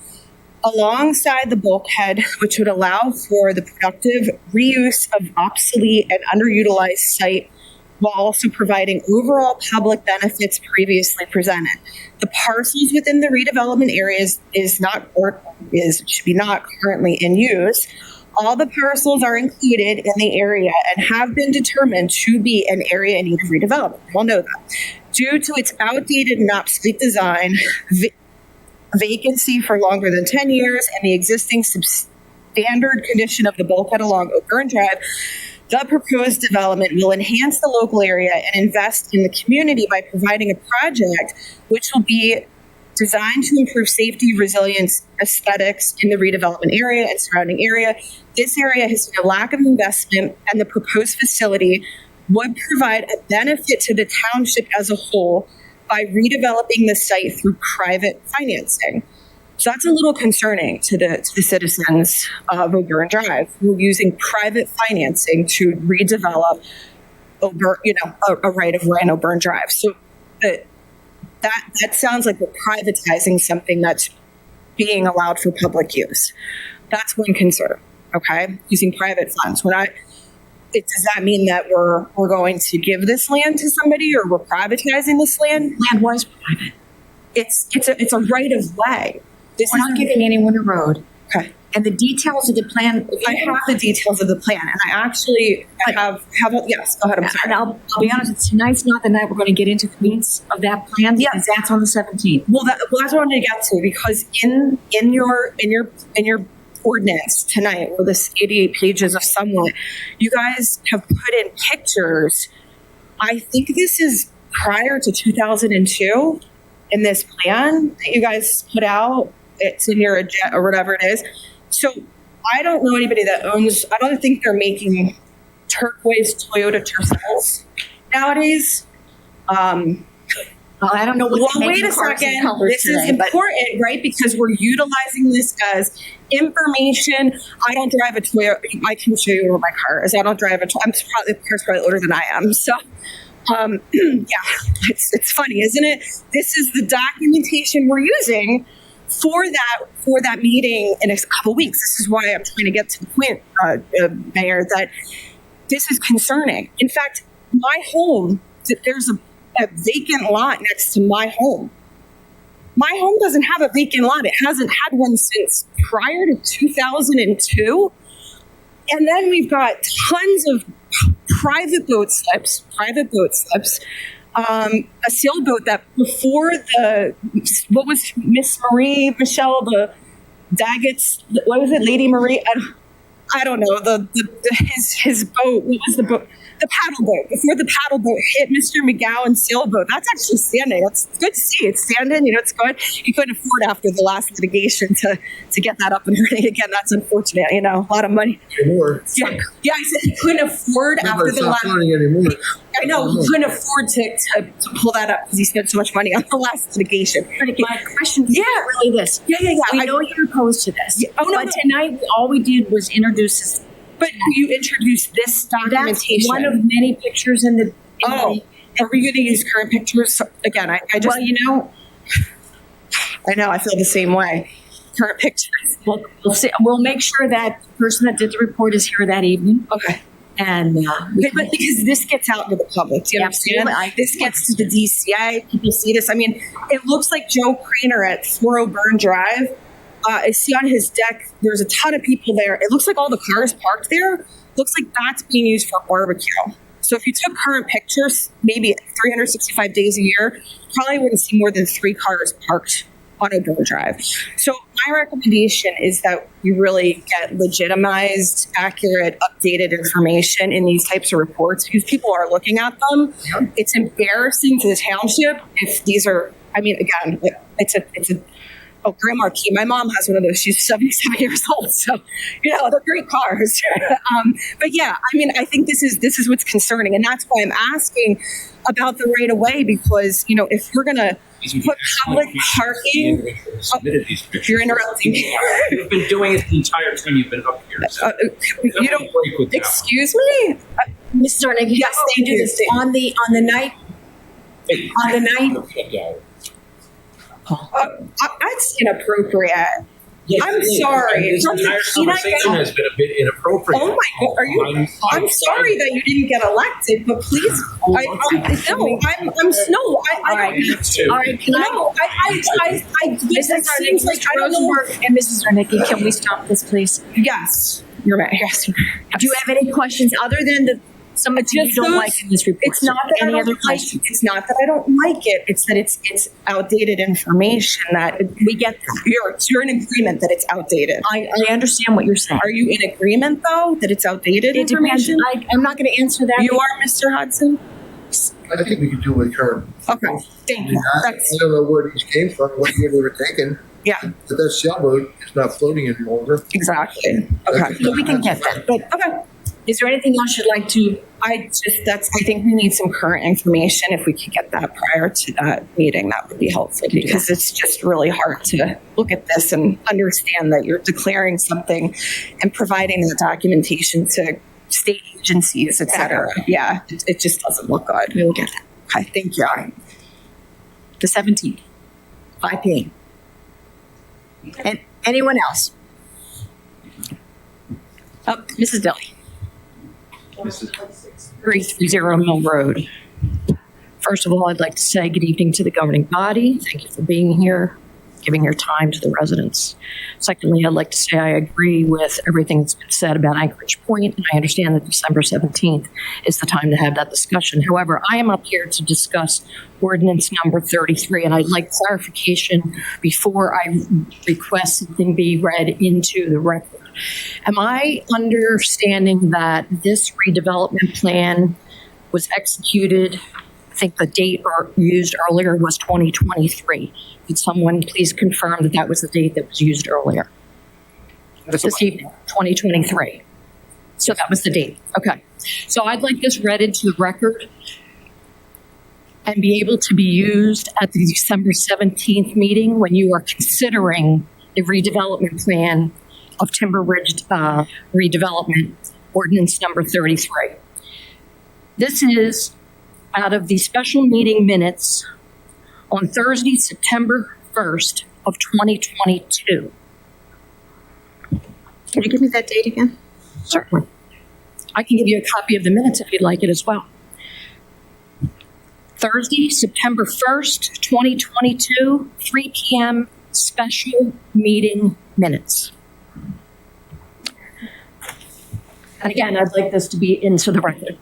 Alongside the bulkhead, which would allow for the productive reuse of obsolete and underutilized site while also providing overall public benefits previously presented. The parcels within the redevelopment areas should be not currently in use. All the parcels are included in the area and have been determined to be an area in need of redevelopment. We'll know that. Due to its outdated and obsolete design, vacancy for longer than 10 years, and the existing substandard condition of the bulkhead along O'Byrne Drive, the proposed development will enhance the local area and invest in the community by providing a project which will be designed to improve safety, resilience, aesthetics in the redevelopment area and surrounding area. This area has seen a lack of investment, and the proposed facility would provide a benefit to the township as a whole by redeveloping the site through private financing. So that's a little concerning to the citizens of O'Byrne Drive who are using private financing to redevelop a right of way on O'Byrne Drive. So that sounds like we're privatizing something that's being allowed for public use. That's one concern. Okay, using private funds. Does that mean that we're going to give this land to somebody, or we're privatizing this land? Land was private. It's a right of way. We're not giving anyone a road. Okay. And the details of the plan. I have the details of the plan, and I actually have. Yes, go ahead. I'm sorry. And I'll be honest. Tonight's not the night we're going to get into the meats of that plan. Because that's on the 17th. Well, that's what I wanted to get to, because in your ordinance tonight, or this 88 pages of somewhat, you guys have put in pictures. I think this is prior to 2002 in this plan that you guys put out. It's in your agenda or whatever it is. So I don't know anybody that owns, I don't think they're making turquoise Toyota Tercels nowadays. Well, I don't know what. Well, wait a second. This is important, right? Because we're utilizing this as information. I don't drive a Toyota. I can show you where my car is. I don't drive a Toyota. The car's probably older than I am. So, it's funny, isn't it? This is the documentation we're using for that meeting in a couple weeks. This is why I'm trying to get to the point, Mayor, that this is concerning. In fact, my home, there's a vacant lot next to my home. My home doesn't have a vacant lot. It hasn't had one since prior to 2002. And then we've got tons of private boat slips, a sailboat that before what was Miss Marie, Michelle, the Daggett's, what was it, Lady Marie? I don't know, his boat, what was the boat? the paddle boat. Before the paddle boat hit Mr. McGowan's sailboat, that's actually standing. That's good to see. It's standing. You know, it's good. He couldn't afford after the last litigation to get that up and running again. That's unfortunate. You know, a lot of money. Anymore. Yeah, I said he couldn't afford after the last. Anymore. I know he couldn't afford to pull that up because he spent so much money on the last litigation. My question is really this. Yeah. We know you're opposed to this. Yeah, but tonight, all we did was introduce this. But you introduced this documentation. That's one of many pictures in the. Are we going to use current pictures again? I just. Well, you know, I know. I feel the same way. Current pictures. we'll see. We'll make sure that the person that did the report is here that evening. Okay. And Okay, but because this gets out to the public, do you understand? This gets to the DCA. People see this. I mean, it looks like Joe Craner at 40 Burn Drive. I see on his deck, there's a ton of people there. It looks like all the cars parked there. Looks like that's being used for barbecue. So if you took current pictures, maybe 365 days a year, you probably wouldn't see more than 3 cars parked on O'Burn Drive. So my recommendation is that you really get legitimized, accurate, updated information in these types of reports because people are looking at them. Yep. It's embarrassing to the township if these are, I mean, again, it's a Grandma Key. My mom has one of those. She's 77 years old. So, you know, they're great cars. But yeah, I mean, I think this is what's concerning. And that's why I'm asking about the right of way because, you know, if we're going to put public parking, you're interrupting me. You've been doing it the entire time you've been up here. So you don't, excuse me? Mrs. Zarnicki, yes, thank you. On the night. That's inappropriate. Yes, I'm sorry. This entire conversation has been a bit inappropriate. Oh my God! I'm sorry that you didn't get elected, but please, All right. Mrs. Seems like I don't know. And Mrs. Zarnicki, can we stop this, please? Yes, you're right. Yes. Do you have any questions other than some of you don't like in this report? It's not that any I other don't questions? like. It's not that I don't like it. It's that it's outdated information. That We get that. you're in agreement that it's outdated. I understand what you're saying. Are you in agreement though that it's outdated It depends. information? I'm not going to answer that. You are, Mr. Hudson. I think we could do with current. Okay, thank you. I don't know where these came from, what year they were taken, Yeah, but that sailboat is not floating any longer. exactly. Okay, So we can get that. But okay. is there anything else you'd like to? I think we need some current information. If we could get that prior to that meeting, that would be helpful because it's just really hard to look at this and understand that you're declaring something and providing the documentation to state agencies, et cetera. Yeah, it just doesn't look good. We will get that. Okay, thank you. The 17th, 5 p.m. And anyone else? Oh, Mrs. Dilly. 330 Mill Road. First of all, I'd like to say good evening to the governing body. Thank you for being here, giving your time to the residents. Secondly, I'd like to say I agree with everything that's been said about Anchorage Point, and I understand that December 17th is the time to have that discussion. However, I am up here to discuss ordinance number 33, and I'd like clarification before I request something be read into the record. Am I understanding that this redevelopment plan was executed? I think the date used earlier was 2023. Could someone please confirm that that was the date that was used earlier? This evening, 2023. So that was the date. Okay. So I'd like this read into the record and be able to be used at the December 17th meeting when you are considering the redevelopment plan of Timber Ridge redevelopment, ordinance number 33. This is out of the special meeting minutes on Thursday, September 1st of 2022. Can you give me that date again? Certainly. I can give you a copy of the minutes if you'd like it as well. Thursday, September 1st, 2022, 3 p.m. special meeting minutes. And again, I'd like this to be into the record.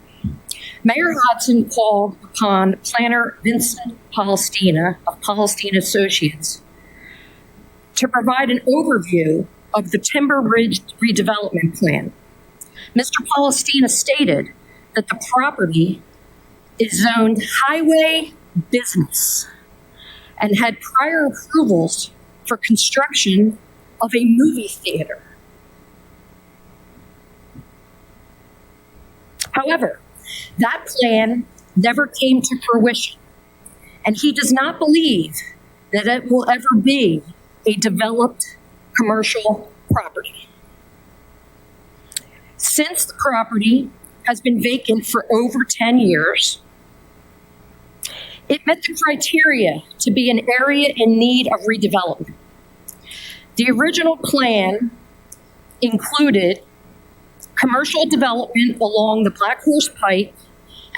Mayor Hodson called upon planner Vincent Palestina of Palestina Associates to provide an overview of the Timber Ridge redevelopment plan. Mr. Palestina stated that the property is zoned highway business and had prior approvals for construction of a movie theater. However, that plan never came to fruition, and he does not believe that it will ever be a developed commercial property. Since the property has been vacant for over 10 years, it met the criteria to be an area in need of redevelopment. The original plan included commercial development along the Black Horse Pike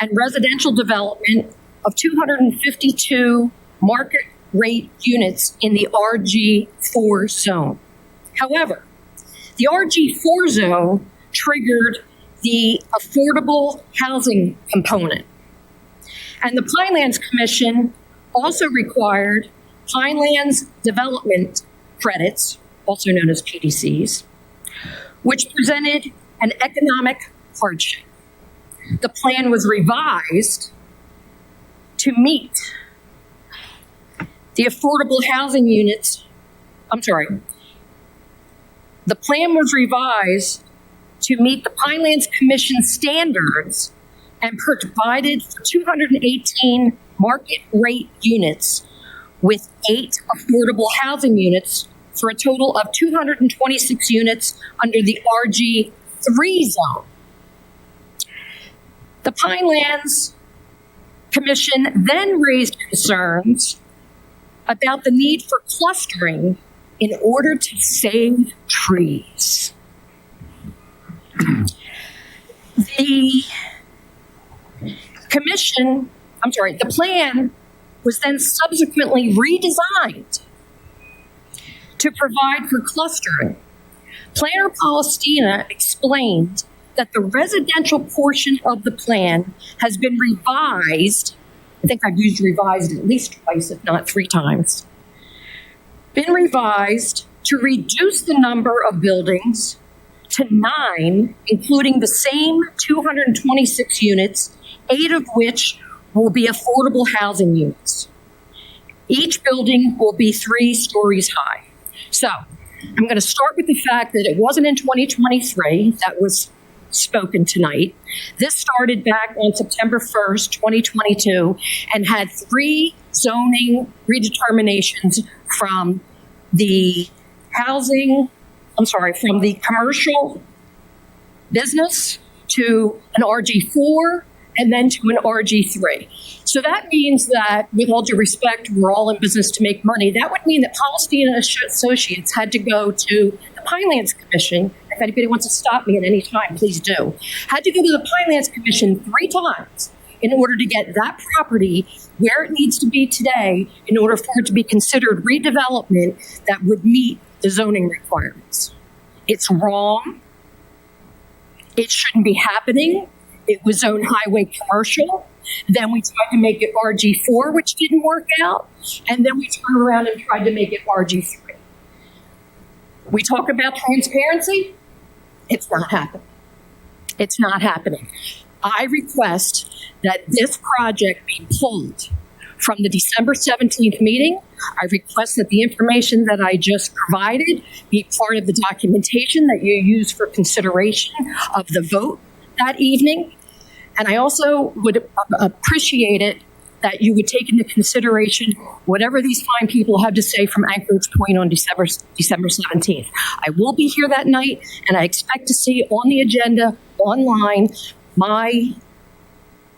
and residential development of 252 market rate units in the RG4 zone. However, the RG4 zone triggered the affordable housing component. And the Pinelands Commission also required Pinelands development credits, also known as PDCs, which presented an economic hardship. The plan was revised to meet the affordable housing units. The plan was revised to meet the Pinelands Commission standards and provided for 218 market rate units with 8 affordable housing units for a total of 226 units under the RG3 zone. The Pinelands Commission then raised concerns about the need for clustering in order to save trees. The plan was then subsequently redesigned to provide for clustering. Planner Palestina explained that the residential portion of the plan has been revised. I think I've used revised at least twice, if not 3 times. Been revised to reduce the number of buildings to 9, including the same 226 units, 8 of which will be affordable housing units. Each building will be 3 stories high. So I'm going to start with the fact that it wasn't in 2023 that was spoken tonight. This started back on September 1st, 2022, and had 3 zoning redeterminations from the from the commercial business to an RG4 and then to an RG3. So that means that, with all due respect, we're all in business to make money. That would mean that Palestina Associates had to go to the Pinelands Commission. If anybody wants to stop me at any time, please do. Had to go to the Pinelands Commission 3 times in order to get that property where it needs to be today in order for it to be considered redevelopment that would meet the zoning requirements. It's wrong. It shouldn't be happening. It was zoned highway commercial. Then we tried to make it RG4, which didn't work out. And then we turned around and tried to make it RG3. We talk about transparency. It's not happening. It's not happening. I request that this project be pulled from the December 17th meeting. I request that the information that I just provided be part of the documentation that you use for consideration of the vote that evening. And I also would appreciate it that you would take into consideration whatever these fine people have to say from Anchorage Point on December 17th. I will be here that night, and I expect to see on the agenda online my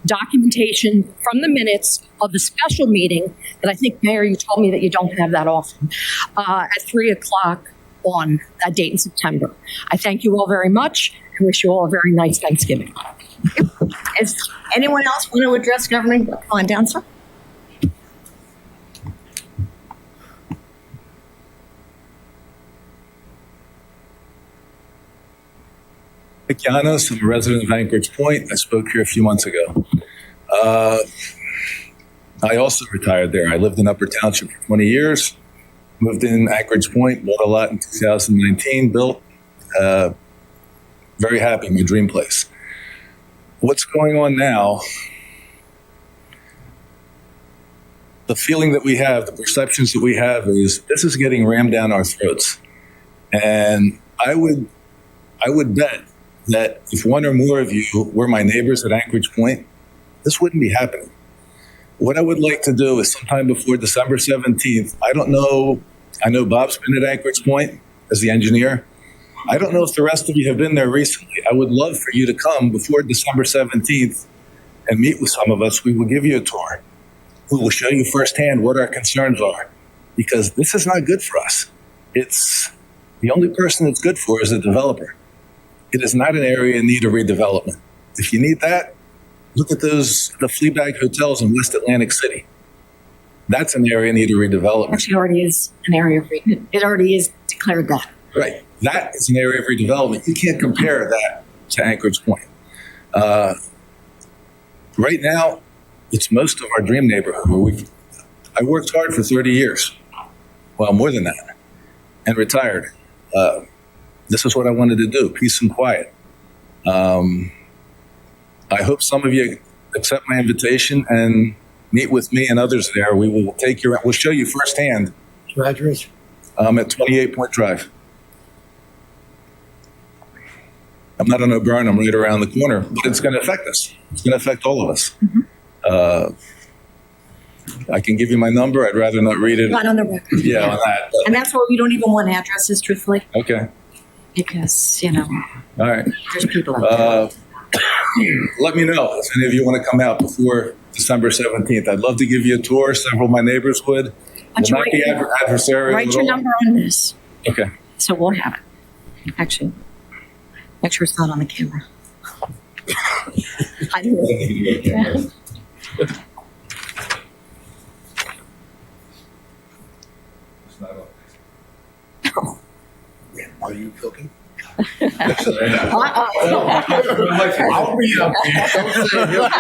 documentation from the minutes of the special meeting that I think, Mayor, you told me that you don't have that often, at 3 o'clock on that date in September. I thank you all very much and wish you all a very nice Thanksgiving. Does anyone else want to address government? Come on down, sir. Nick Llanos, I'm a resident of Anchorage Point. I spoke here a few months ago. I also retired there. I lived in Upper Township for 20 years, moved in Anchorage Point, bought a lot in 2019, built. Very happy, my dream place. what's going on now, the feeling that we have, the perceptions that we have is this is getting rammed down our throats. And I would bet that if one or more of you were my neighbors at Anchorage Point, this wouldn't be happening. What I would like to do is sometime before December 17th, I don't know, I know Bob's been at Anchorage Point as the engineer. I don't know if the rest of you have been there recently. I would love for you to come before December 17th and meet with some of us. We will give you a tour. We will show you firsthand what our concerns are, because this is not good for us. It's the only person it's good for is a developer. It is not an area in need of redevelopment. If you need that, look at the Fleabag hotels in West Atlantic City. That's an area in need of redevelopment. Actually, already is an area of it already is declared that. Right. That is an area of redevelopment. You can't compare that to Anchorage Point. Right now, it's most of our dream neighborhood where I worked hard for 30 years. Well, more than that. And retired. This is what I wanted to do, peace and quiet. I hope some of you accept my invitation and meet with me and others there. We'll show you firsthand. Your address? I'm at 28 Point Drive. I'm not on O'Brien, I'm right around the corner, but it's going to affect us. It's going to affect all of us. I can give you my number. I'd rather not read it. Not on the record. Yeah, on that. And that's why we don't even want addresses, truthfully, Okay. because, All right. there's people out there. Let me know if any of you want to come out before December 17th. I'd love to give you a tour. Several of my neighbors would. Why Will don't you not be adversarial. Write at your all. number on this, Okay. so we'll have it. Actually, make sure it's not on the camera. I do. Are you cooking? I'll be up there. Don't say he'll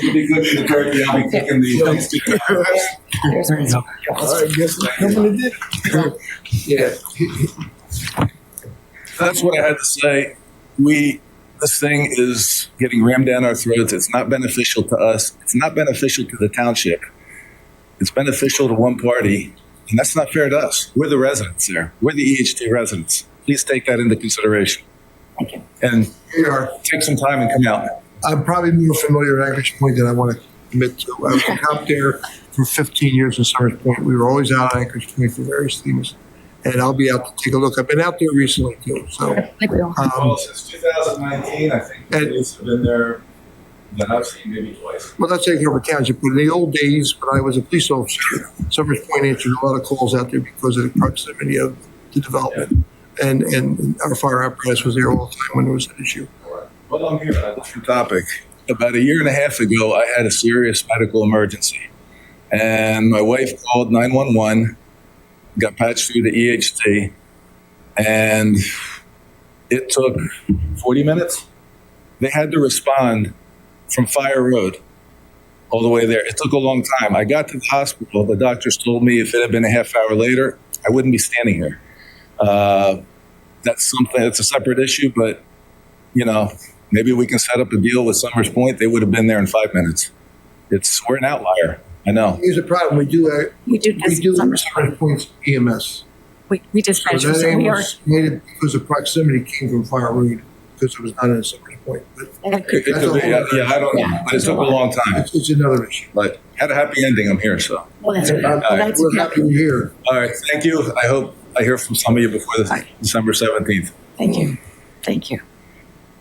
You'll be cooking the turkey. I'll be cooking the Thanksgiving. There you go. All right, guess what I'm gonna do? Yeah. That's what I had to say. This thing is getting rammed down our throats. It's not beneficial to us. It's not beneficial to the township. It's beneficial to one party, and that's not fair to us. We're the residents there. We're the EHT residents. Please take that into consideration. Thank you. And Here you are. take some time and come out. I'm probably more familiar with Anchorage Point than I want to admit to. I was out there for 15 years in Summers Point. We were always out at Anchorage Point for various things. And I'll be out to take a look. I've been out there recently too. So, Since 2019, I think the police have been there that I've seen maybe twice. well, that's taking over township. But in the old days, when I was a police officer, Summers Point answered a lot of calls out there because of the proximity of the development. And our fire apparatus was there all the time when there was an issue. Well, I'm here on a different topic. About a year and a half ago, I had a serious medical emergency. And my wife called 911, got patched through the EHT, and it took 40 minutes. They had to respond from Fire Road all the way there. It took a long time. I got to the hospital. The doctors told me if it had been a half hour later, I wouldn't be standing here. That's a separate issue, but, maybe we can set up a deal with Summers Point. They would have been there in 5 minutes. We're an outlier. I know. Here's the problem. We do Summers Summers Point's EMS. We dispatch, So that so we are. was made it because the proximity came from Fire Road because it was not in a Summers Point. But It could be, I don't know. But it took a long time. it's another issue. But had a happy ending. I'm here, so. Well, that's okay. We're happy you're here. All right. Thank you. I hope I hear from some of you before December 17th. Thank you. Thank you.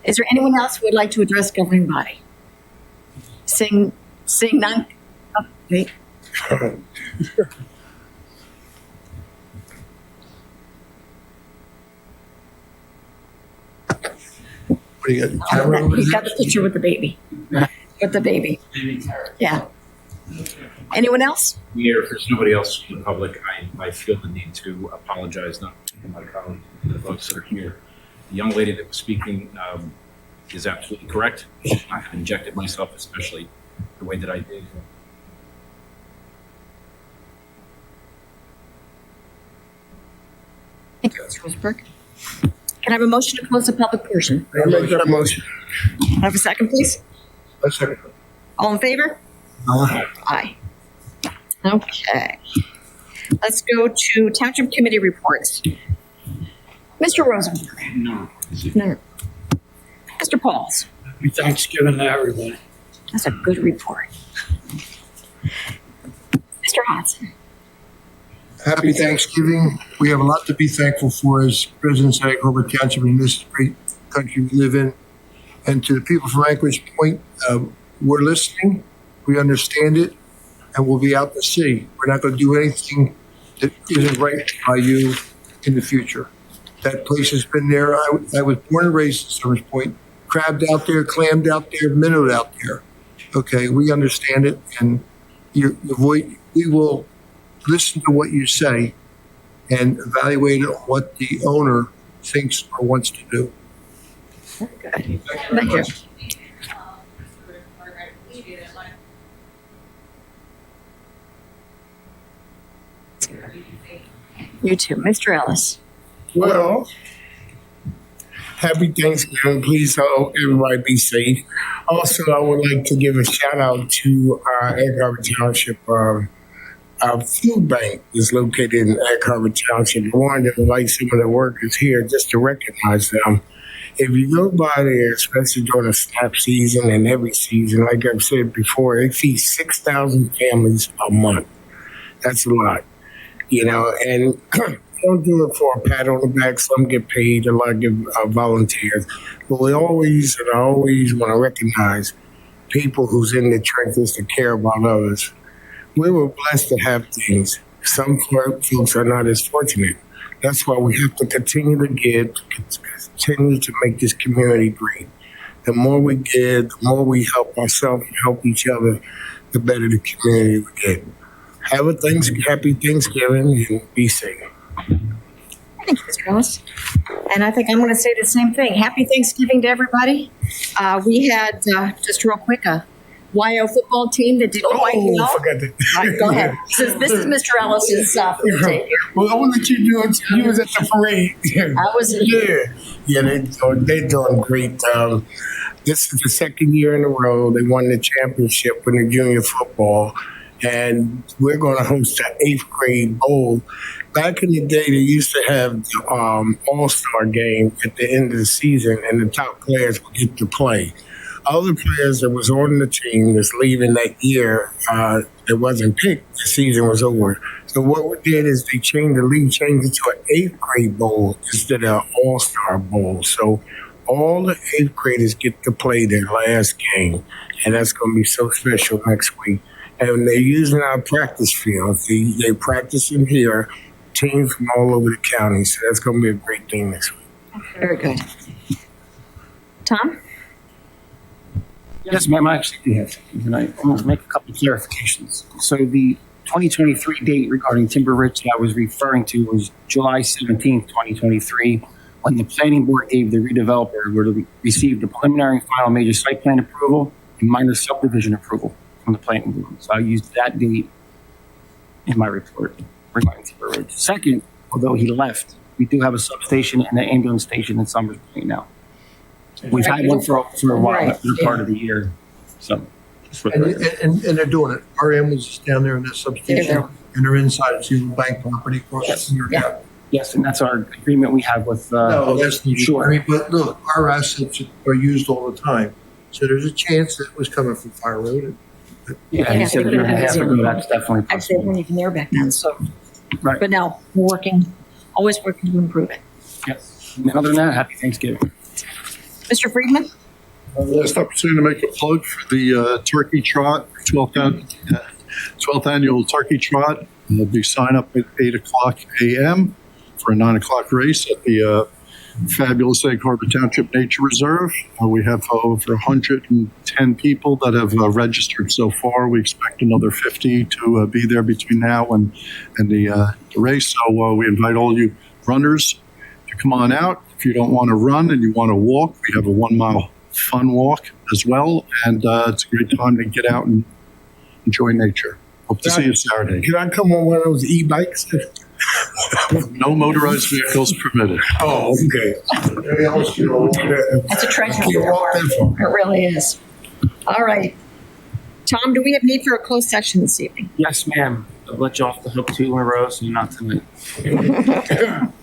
Is there anyone else who would like to address governing body? Seeing none. Oh, wait. What do you got? The camera over He's there? got the picture with the baby. With the baby. Yeah. Anyone else? Mayor, if there's nobody else in the public, I feel the need to apologize, not to my colleague, the folks that are here. The young lady that was speaking is absolutely correct. I have injected myself, especially the way that I did. Thank you, Mr. Roseberg. Can I have a motion to close the public portion? I make that motion. Can I have a second, please? I second. All in favor? Aye. Okay. Let's go to Township Committee reports. Mr. Rosenberg. No. No. Mr. Pauls. Happy Thanksgiving to everybody. That's a good report. Mr. Hodson. Happy Thanksgiving. We have a lot to be thankful for as residents of Egg Harbor Township in this great country we live in. And to the people from Anchorage Point, we're listening, we understand it, and we'll be out to sea. We're not going to do anything that isn't right by you in the future. That place has been there. I was born and raised in Summers Point, crabbed out there, clammed out there, minnowed out there. Okay, we understand it, and your voice, we will listen to what you say and evaluate what the owner thinks or wants to do. Thank you. You too. Mr. Ellis. Well, happy Thanksgiving. Please hope everybody be safe. Also, I would like to give a shout out to Egg Harbor Township. Our food bank is located in Egg Harbor Township. I wanted to invite some of the workers here just to recognize them. If you go by there, especially during the SNAP season and every season, like I've said before, they feed 6,000 families a month. That's a lot, you know, and don't do it for a pat on the back. Some get paid, a lot get volunteers. But we always want to recognize people who's in the trenches to care about others. We were blessed to have things. Some folks are not as fortunate. That's why we have to continue to give, continue to make this community great. The more we give, the more we help ourselves and help each other, the better the community we get. Have a happy Thanksgiving and be safe. Thank you, Mr. Ellis. And I think I'm going to say the same thing. Happy Thanksgiving to everybody. We had, just real quick, a YO football team that did. I forgot that. All right, go ahead. This is Mr. Ellis's football team. Well, I want to let you do it. You was at the parade. I was. Yeah, they're doing great. This is the second year in a row they won the championship in the junior football, and we're going to host the 8th grade bowl. Back in the day, they used to have the all-star game at the end of the season, and the top players would get to play. Other players that was on the team that's leaving that year that wasn't picked, the season was over. So what we did is they changed the league, changed it to an 8th grade bowl instead of an all-star bowl. So all the 8th graders get to play their last game, and that's going to be so special next week. And they're using our practice fields. They practice in here, teams from all over the county. So that's going to be a great thing next week. Very good. Tom? Yes, ma'am, I actually have something tonight. I want to make a couple of clarifications. So the 2023 date regarding Timber Ridge that I was referring to was July 17th, 2023, when the planning board gave the redeveloper where they received the preliminary and final major site plan approval and minor subdivision approval from the planning board. So I used that date in my report regarding Timber Ridge. Second, although he left, we do have a substation and an ambulance station in Summers Point now. We've had one for a while, Right. for part of the year. So, just for the record. And they're doing it. Our ambulance is down there in that substation, and they're inside it's even bank property across from your town. Yes, and that's our agreement we have with. No, that's not sure. I mean, but look, our assets are used all the time, so there's a chance that it was coming from Fire Road. Yeah, he said a year and a half ago. That's definitely Actually, they weren't even there back then. So, right. but now we're working, always working to improve it. Yes. And other than that, happy Thanksgiving. Mr. Friedman? Last opportunity to make a plug for the Turkey Trot, 12th annual Turkey Trot. There'll be sign up at 8 o'clock a.m. for a 9 o'clock race at the fabulous Egg Harbor Township Nature Reserve. We have over 110 people that have registered so far. We expect another 50 to be there between now and the race. So we invite all you runners to come on out. If you don't want to run and you want to walk, we have a 1 mile fun walk as well. And it's a great time to get out and enjoy nature. Hope to see you Saturday. Can I come on one of those e-bikes? No motorized vehicles permitted. Oh, okay. Maybe I was, That's a treasure. Can't walk that far. It really is. All right. Tom, do we have need for a closed session this evening? Yes, ma'am. I'll let you off the hook 2 in a row, so not tonight.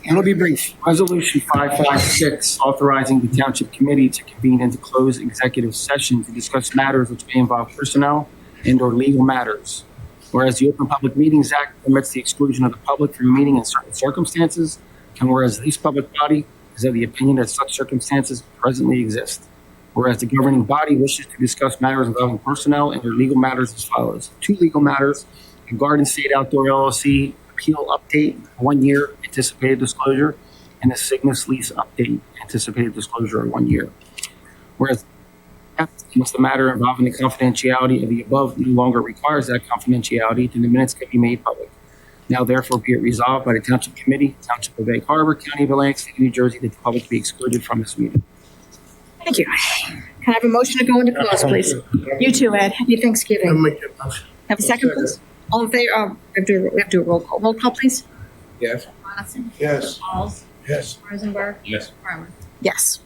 It'll be brief. Resolution 556, authorizing the Township Committee to convene into closed executive session to discuss matters which may involve personnel and/or legal matters. Whereas the Open Public Meetings Act permits the exclusion of the public from a meeting in certain circumstances, and whereas this public body is of the opinion that such circumstances presently exist. Whereas the governing body wishes to discuss matters involving personnel and/or legal matters as follows. 2 legal matters: the Garden State Outdoor LLC appeal update, 1 year anticipated disclosure, and the Cygnus lease update, anticipated disclosure of 1 year. Whereas once the matter involving the confidentiality of the above no longer requires that confidentiality, then the minutes can be made public. Now therefore be it resolved by the Township Committee, Township of Egg Harbor, County of Atlantic, State of New Jersey, that the public be excluded from this meeting. Thank you. Can I have a motion to go into close, please? You too, Ed. Happy I'll Thanksgiving. make that motion. Have a second, please. All in favor? We have to do a roll call. Roll call, please. Yes. Coniston? Yes. Pauls? Yes. Rosenberg? Yes. Farmer? Yes.